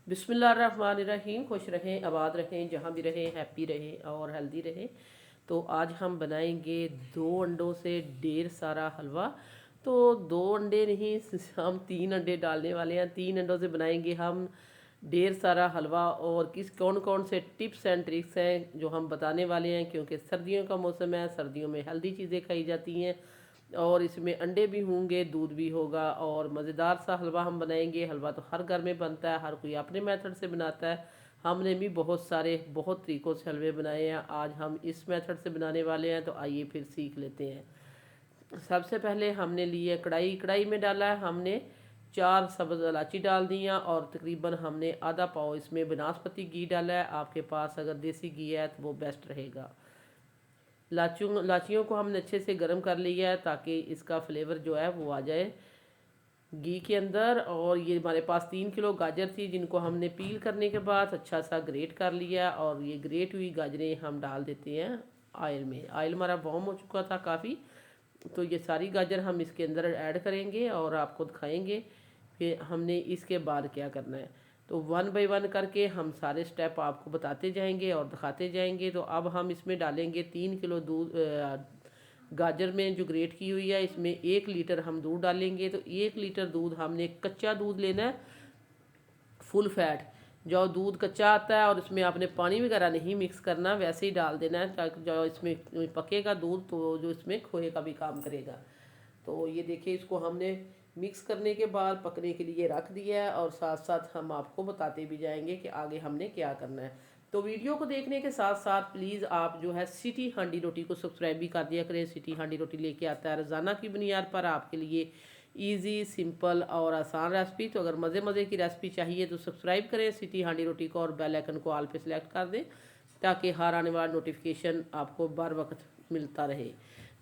बिस्मिल्लाहिर्रहमानिर्रहीम। खुश रहें, आबाद रहें, जहाँ भी रहें, हैप्पी रहें और हेल्दी रहें। तो आज हम बनाएंगे 2 अंडों से ढेर सारा हलवा। तो 2 अंडे नहीं, हम 3 अंडे डालने वाले हैं। 3 अंडों से बनाएंगे हम ढेर सारा हलवा। और किस कौन कौन से टिप्स एंड ट्रिक्स हैं जो हम बताने वाले हैं, क्योंकि सर्दियों का मौसम है, सर्दियों में हेल्दी चीज़ें खाई जाती हैं और इसमें अंडे भी होंगे, दूध भी होगा और मज़ेदार सा हलवा हम बनाएंगे। हलवा तो हर घर में बनता है, हर कोई अपने मेथड से बनाता है। हमने भी बहुत सारे बहुत तरीक़ों से हलवे बनाए हैं, आज हम इस मेथड से बनाने वाले हैं। तो आइए फिर सीख लेते हैं। सबसे पहले हमने लिए कढ़ाई। कढ़ाई में डाला है हमने 4 सब्ज़ इलायची डाल दी हैं और तकरीबन हमने आधा पाव इसमें बनास्पति घी डाला है। आपके पास अगर देसी घी है तो वो बेस्ट रहेगा। लाचियों को हमने अच्छे से गर्म कर लिया है ताकि इसका फ्लेवर जो है वो आ जाए घी के अंदर। और ये हमारे पास 3 किलो गाजर थी जिनको हमने पील करने के बाद अच्छा सा ग्रेट कर लिया। और ये ग्रेट हुई गाजरें हम डाल देते हैं ऑयल में। ऑयल हमारा वार्म हो चुका था काफ़ी, तो ये सारी गाजर हम इसके अंदर ऐड करेंगे और आपको दिखाएंगे फिर हमने इसके बाद क्या करना है। तो 1 बाय 1 करके हम सारे स्टेप आपको बताते जाएंगे और दिखाते जाएंगे। तो अब हम इसमें डालेंगे 3 किलो दूध। गाजर में जो ग्रेट की हुई है इसमें 1 लीटर हम दूध डालेंगे। तो 1 लीटर दूध हमने कच्चा दूध लेना है, फुल फैट। जो दूध कच्चा आता है और इसमें आपने पानी वगैरह नहीं मिक्स करना, वैसे ही डाल देना है ताकि जो इसमें पकेगा दूध तो जो इसमें खोए का भी काम करेगा। तो ये देखिए, इसको हमने मिक्स करने के बाद पकने के लिए रख दिया है और साथ साथ हम आपको बताते भी जाएंगे कि आगे हमने क्या करना है। तो वीडियो को देखने के साथ साथ प्लीज़ आप जो है सिटी हांडी रोटी को सब्सक्राइब भी कर दिया करें। सिटी हांडी रोटी लेके आता है रोज़ाना की बुनियाद पर आपके लिए इजी, सिंपल और आसान रेसिपी। तो अगर मज़े मज़े की रेसिपी चाहिए तो सब्सक्राइब करें सिटी हांडी रोटी को और बेल आइकन को ऑल पे सेलेक्ट कर दें ताकि हर आने वाला नोटिफिकेशन आपको बर वक्त मिलता रहे।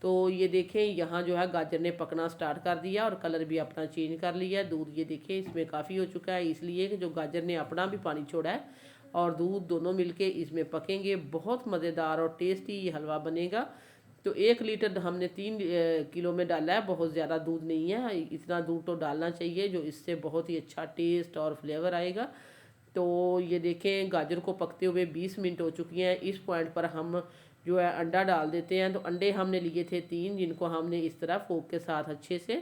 तो ये देखें, यहाँ जो है गाजर ने पकना स्टार्ट कर दिया और कलर भी अपना चेंज कर लिया। दूध ये देखें इसमें काफ़ी हो चुका है, इसलिए कि जो गाजर ने अपना भी पानी छोड़ा है और दूध दोनों मिलके इसमें पकेंगे। बहुत मज़ेदार और टेस्टी ये हलवा बनेगा। तो 1 लीटर हमने 3 किलो में डाला है, बहुत ज़्यादा दूध नहीं है। इतना दूध तो डालना चाहिए जो इससे बहुत ही अच्छा टेस्ट और फ्लेवर आएगा। तो ये देखें, गाजर को पकते हुए 20 मिनट हो चुकी हैं। इस पॉइंट पर हम जो है अंडा डाल देते हैं। तो अंडे हमने लिए थे 3, जिनको हमने इस तरह फोक के साथ अच्छे से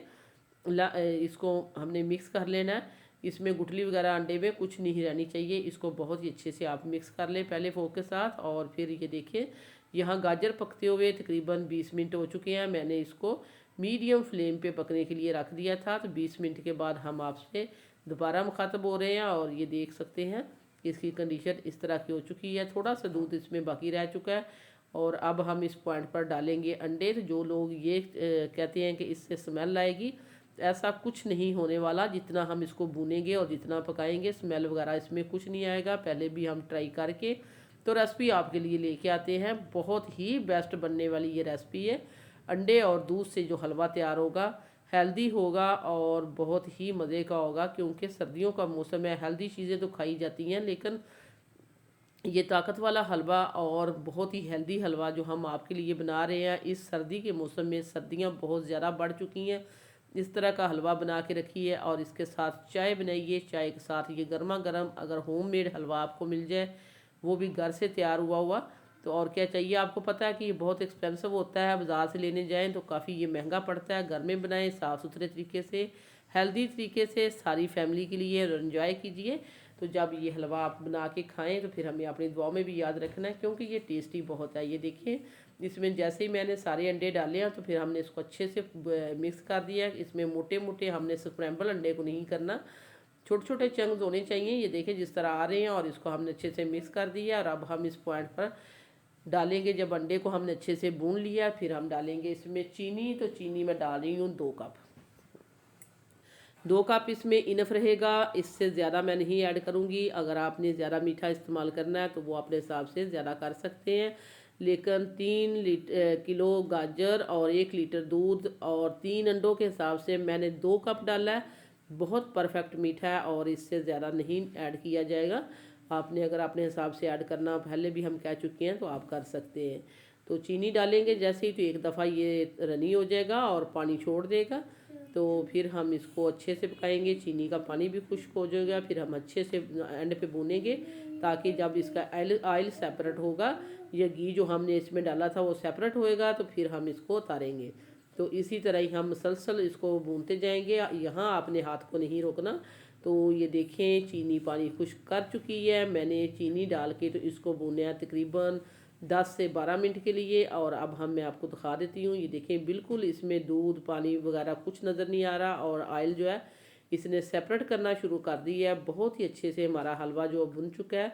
इसको हमने मिक्स कर लेना है। इसमें गुठली वगैरह अंडे में कुछ नहीं रहनी चाहिए। इसको बहुत ही अच्छे से आप मिक्स कर लें पहले फोक के साथ। और फिर ये देखिए, यहाँ गाजर पकते हुए तकरीबन 20 मिनट हो चुके हैं। मैंने इसको मीडियम फ्लेम पे पकने के लिए रख दिया था। तो 20 मिनट के बाद हम आपसे दोबारा मुखातब हो रहे हैं और ये देख सकते हैं कि इसकी कंडीशन इस तरह की हो चुकी है। थोड़ा सा दूध इसमें बाकी रह चुका है। और अब हम इस पॉइंट पर डालेंगे अंडे। तो जो लोग ये कहते हैं कि इससे स्मेल आएगी, ऐसा कुछ नहीं होने वाला। जितना हम इसको भूनेंगे और जितना पकाएंगे स्मेल वगैरह इसमें कुछ नहीं आएगा। पहले भी हम ट्राई करके तो रेसिपी आपके लिए लेके आते हैं। बहुत ही बेस्ट बनने वाली ये रेसिपी है। अंडे और दूध से जो हलवा तैयार होगा हेल्दी होगा और बहुत ही मज़े का होगा, क्योंकि सर्दियों का मौसम है, हेल्दी चीज़ें तो खाई जाती हैं लेकिन ये ताकत वाला हलवा और बहुत ही हेल्दी हलवा जो हम आपके लिए बना रहे हैं इस सर्दी के मौसम में। सर्दियां बहुत ज़्यादा बढ़ चुकी हैं। इस तरह का हलवा बना के रखिए और इसके साथ चाय बनाइए। चाय के साथ ये गर्मा गर्म अगर होममेड हलवा आपको मिल जाए, वो भी घर से तैयार हुआ हुआ, तो और क्या चाहिए। आपको पता है कि ये बहुत एक्सपेंसिव होता है, बाज़ार से लेने जाएँ तो काफ़ी ये महंगा पड़ता है। घर में बनाएं साफ़ सुथरे तरीके से, हेल्दी तरीके से, सारी फैमिली के लिए एंजॉय कीजिए। तो जब ये हलवा आप बना के खाएं तो फिर हमें अपनी दुआओं में भी याद रखना है, क्योंकि ये टेस्टी बहुत है। ये देखिए, इसमें जैसे ही मैंने सारे अंडे डाले हैं तो फिर हमने इसको अच्छे से मिक्स कर दिया है। इसमें मोटे मोटे हमने स्क्रैम्बल अंडे को नहीं करना, छोटे छोटे चंक्स होने चाहिए। ये देखिए जिस तरह आ रहे हैं। और इसको हमने अच्छे से मिक्स कर दिया। और अब हम इस पॉइंट पर डालेंगे, जब अंडे को हमने अच्छे से भून लिया फिर हम डालेंगे इसमें चीनी। तो चीनी मैं डाल रही हूँ 2 कप। 2 कप इसमें इनफ रहेगा, इससे ज़्यादा मैं नहीं ऐड करूँगी। अगर आपने ज़्यादा मीठा इस्तेमाल करना है तो वो अपने हिसाब से ज़्यादा कर सकते हैं। लेकिन 3 किलो गाजर और 1 लीटर दूध और 3 अंडों के हिसाब से मैंने 2 कप डाला है। बहुत परफेक्ट मीठा है और इससे ज़्यादा नहीं ऐड किया जाएगा। आपने अगर अपने हिसाब से ऐड करना, पहले भी हम कह चुके हैं, तो आप कर सकते हैं। तो चीनी डालेंगे जैसे ही तो एक दफ़ा ये रनी हो जाएगा और पानी छोड़ देगा। तो तो फिर हम इसको अच्छे से पकाएंगे। चीनी का पानी भी खुश्क हो जाएगा, फिर हम अच्छे से एंड पे भूनेंगे ताकि जब इसका ऑयल सेपरेट होगा या घी जो हमने इसमें डाला था वो सेपरेट होएगा, तो फिर हम इसको उतारेंगे। तो इसी तरह ही हम मुसलसल इसको भूनते जाएंगे। यहाँ आपने हाथ को नहीं रोकना। तो ये देखें चीनी पानी खुश्क कर चुकी है, मैंने चीनी डाल के तो इसको भूना तकरीबन 10 से 12 मिनट के लिए। और अब मैं आपको दिखा देती हूँ। ये देखें बिल्कुल इसमें दूध पानी वगैरह कुछ नज़र नहीं आ रहा और ऑयल जो है इसने सेपरेट करना शुरू कर दी है। बहुत ही अच्छे से हमारा हलवा जो भुन चुका है।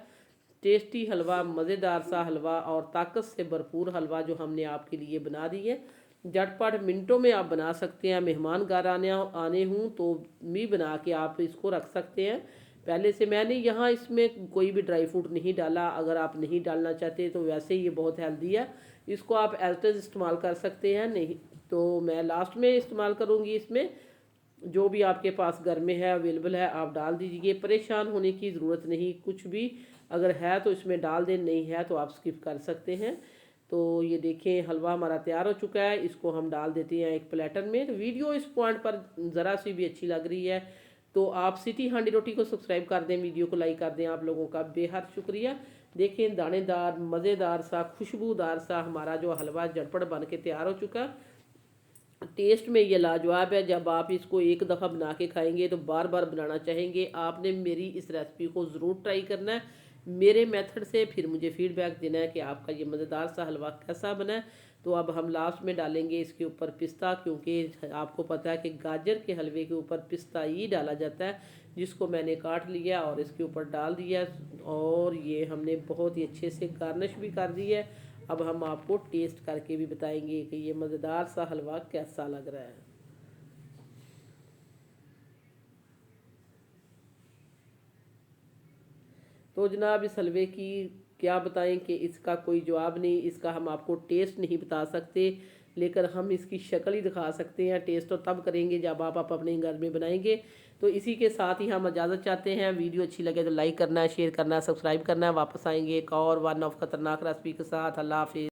टेस्टी हलवा, मज़ेदार सा हलवा और ताकत से भरपूर हलवा जो हमने आपके लिए बना दी है। झटपट मिनटों में आप बना सकते हैं। मेहमान घर आने हूँ तो भी बना के आप इसको रख सकते हैं। पहले से मैंने यहाँ इसमें कोई भी ड्राई फ्रूट नहीं डाला। अगर आप नहीं डालना चाहते तो वैसे ही ये बहुत हेल्दी है, इसको आप एज इस्तेमाल कर सकते हैं। नहीं तो मैं लास्ट में इस्तेमाल करूँगी। इसमें जो भी आपके पास घर में है अवेलेबल है आप डाल दीजिए। परेशान होने की ज़रूरत नहीं, कुछ भी अगर है तो इसमें डाल दें, नहीं है तो आप स्किप कर सकते हैं। तो ये देखें हलवा हमारा तैयार हो चुका है। इसको हम डाल देते हैं एक प्लेटर में। तो वीडियो इस पॉइंट पर ज़रा सी भी अच्छी लग रही है तो आप सिटी हांडी रोटी को सब्सक्राइब कर दें, वीडियो को लाइक कर दें। आप लोगों का बेहद शुक्रिया। देखें दानेदार मज़ेदार सा खुशबूदार सा हमारा जो हलवा झटपट बन के तैयार हो चुका। टेस्ट में ये लाजवाब है। जब आप इसको एक दफ़ा बना के खाएंगे तो बार बार बनाना चाहेंगे। आपने मेरी इस रेसिपी को ज़रूर ट्राई करना है मेरे मेथड से, फिर मुझे फीडबैक देना है कि आपका ये मज़ेदार सा हलवा कैसा बना है। तो अब हम लास्ट में डालेंगे इसके ऊपर पिस्ता, क्योंकि आपको पता है कि गाजर के हलवे के ऊपर पिस्ता ही डाला जाता है, जिसको मैंने काट लिया और इसके ऊपर डाल दिया। और ये हमने बहुत ही अच्छे से गार्निश भी कर दी है। अब हम आपको टेस्ट करके भी बताएंगे कि ये मज़ेदार सा हलवा कैसा लग रहा है। तो जनाब इस हलवे की क्या बताएं कि इसका कोई जवाब नहीं। इसका हम आपको टेस्ट नहीं बता सकते, लेकिन हम इसकी शक्ल ही दिखा सकते हैं। टेस्ट तो तब करेंगे जब आप अपने घर में बनाएंगे। तो इसी के साथ ही हम इजाज़त चाहते हैं। वीडियो अच्छी लगे तो लाइक करना है, शेयर करना है, सब्सक्राइब करना है। वापस आएंगे एक और वन ऑफ खतरनाक रेसिपी के साथ। अल्लाह हाफिज़।